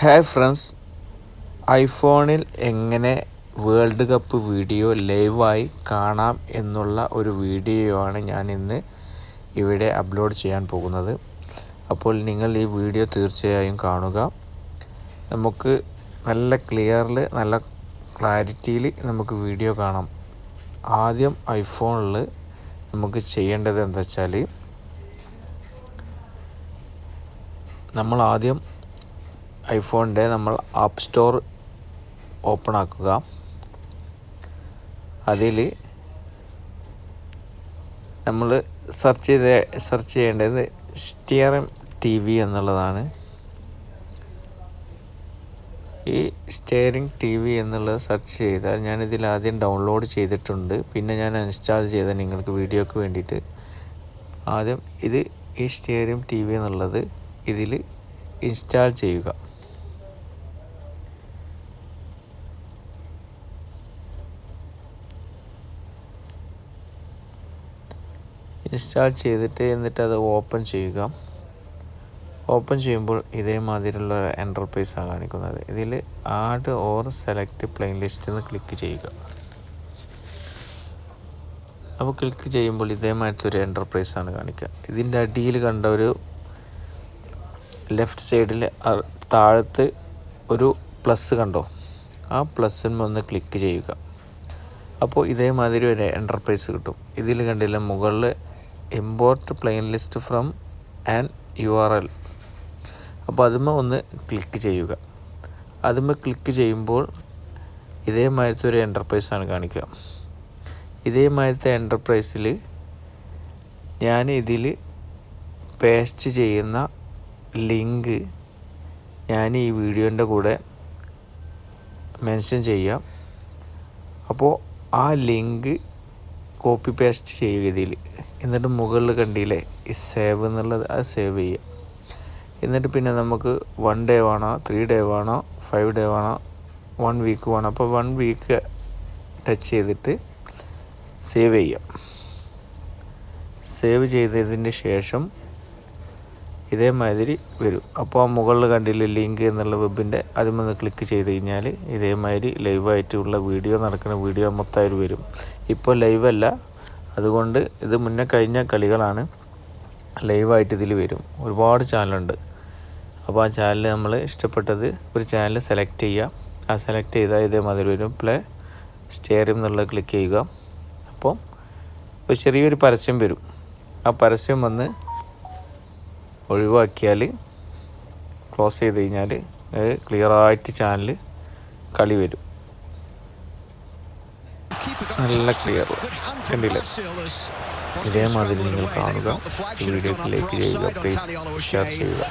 Hi friends, ഐഫോണിൽ എങ്ങനെ world cup video ലൈവായി കാണാം എന്നുള്ള ഒരു വീഡിയോ ആണ് ഞാൻ ഇന്ന് ഇവിടെ അപ്ലോഡ് ചെയ്യാൻ പോകുന്നത്. അപ്പോൾ നിങ്ങൾ ഈ വീഡിയോ തീർച്ചയായും കാണുക. നമുക്ക് നല്ല ക്ലിയറിൽ നല്ല ക്ലാരിറ്റിയിൽ നമുക്ക് വീഡിയോ കാണാം. ആദ്യം ഐഫോണിൽ നമുക്ക് ചെയ്യേണ്ടത് എന്താ വെച്ചാൽ, നമ്മൾ ആദ്യം ഐഫോണിൻ്റെ ആപ്പ് സ്റ്റോർ ഓപ്പൺ ആക്കുക. അതിൽ നമ്മൾ സെർച്ച് ചെയ്യേണ്ടത് സ്റ്റീറിയം TV എന്നുള്ളതാണ്. ഈ സ്റ്റീറിയം TV എന്നുള്ളത് സെർച്ച് ചെയ്താൽ ഞാനിതിൽ ആദ്യം ഡൗൺലോഡ് ചെയ്തിട്ടുണ്ട്. പിന്നെ ഞാൻ ഇൻസ്റ്റാൾ ചെയ്ത നിങ്ങൾക്ക് വീഡിയോക്ക് വേണ്ടിയിട്ട് ആദ്യം ഈ സ്റ്റീറിയം TV എന്നുള്ളത് ഇതിൽ ഇൻസ്റ്റാൾ ചെയ്യുക. ഇൻസ്റ്റാൾ ചെയ്തിട്ട് എന്നിട്ട് അത് ഓപ്പൺ ചെയ്യുക. ഓപ്പൺ ചെയ്യുമ്പോൾ ഇതേമാതിരിയുള്ള എൻ്റർപ്രൈസാണ് കാണിക്കുന്നത്. ഇതിൽ ആഡ് ഓർ സെലക്ട് പ്ലേലിസ്റ്റ് എന്ന് ക്ലിക്ക് ചെയ്യുക. അപ്പോൾ ക്ലിക്ക് ചെയ്യുമ്പോൾ ഇതേമാതിരത്തെ ഒരു എൻ്റർപ്രൈസാണ് കാണിക്കുക. ഇതിൻ്റെ അടിയിൽ കണ്ട ഒരു ലെഫ്റ്റ് സൈഡിൽ താഴത്ത് ഒരു പ്ലസ് കണ്ടോ? ആ പ്ലസ്സിന് ഒന്ന് ക്ലിക്ക് ചെയ്യുക. അപ്പോൾ ഇതേമാതിരി ഒരു എൻ്റർപ്രൈസ് കിട്ടും. ഇതിൽ കണ്ടില്ല മുകളിൽ import playlist from an URL. അപ്പോൾ അതുമ്മ ഒന്ന് ക്ലിക്ക് ചെയ്യുക. അതുമ്മ ക്ലിക്ക് ചെയ്യുമ്പോൾ ഇതേമാതിരത്തെ ഒരു എൻ്റർപ്രൈസാണ് കാണിക്കുക. ഇതേമാതിരത്തെ എൻ്റർപ്രൈസിൽ ഞാൻ ഇതിൽ പേസ്റ്റ് ചെയ്യുന്ന ലിങ്ക് ഞാൻ ഈ വീഡിയോൻ്റെ കൂടെ മെൻഷൻ ചെയ്യാം. അപ്പോൾ ആ ലിങ്ക് കോപ്പി പേസ്റ്റ് ചെയ്യുക ഇതിൽ. എന്നിട്ട് മുകളിൽ കണ്ടില്ലേ ഈ സേവ് എന്നുള്ളത്, അത് സേവ് ചെയ്യുക. എന്നിട്ട് പിന്നെ നമുക്ക് 1 ഡേ വേണോ, 3 ഡേ വേണോ, 5 ഡേ വേണോ, 1 വീക്ക് വേണോ. അപ്പോൾ 1 വീക്ക് ടച്ച് ചെയ്തിട്ട് സേവ് ചെയ്യാം. സേവ് ചെയ്തതിന് ശേഷം ഇതേമാതിരി വരും. അപ്പോൾ ആ മുകളിൽ കണ്ടില്ലേ ലിങ്ക് എന്നുള്ള വെബിൻ്റെ, അതിമൊന്ന് ക്ലിക്ക് ചെയ്ത് കഴിഞ്ഞാൽ ഇതേമാതിരി ലൈവായിട്ടുള്ള നടക്കുന്ന വീഡിയോ മൊത്തമായിട്ട് വരും. ഇപ്പോൾ ലൈവല്ല, അതുകൊണ്ട് ഇത് മുന്നേ കഴിഞ്ഞ കളികളാണ്. ലൈവായിട്ട് ഇതിൽ വരും. ഒരുപാട് ചാനലുണ്ട്. അപ്പോൾ ആ ചാനൽ നമ്മൾ ഇഷ്ടപ്പെട്ടത് ഒരു ചാനൽ സെലക്ട് ചെയ്യുക. ആ സെലക്ട് ചെയ്താൽ ഇതേമാതിരി വരും. പ്ലേ സ്റ്റീറിയം എന്നുള്ളത് ക്ലിക്ക് ചെയ്യുക. അപ്പോൾ ഒരു ചെറിയൊരു പരസ്യം വരും. ആ പരസ്യം വന്ന് ഒഴിവാക്കിയാൽ, ക്ലോസ് ചെയ്ത് കഴിഞ്ഞാൽ ക്ലിയറായിട്ട് ചാനൽ കളി വരും. നല്ല ക്ലിയർ കണ്ടില്ലേ? ഇതേമാതിരി നിങ്ങൾ കാണുക. വീഡിയോക്ക് ലൈക്ക് ചെയ്യുക, പ്ലീസ് ഷെയർ ചെയ്യുക.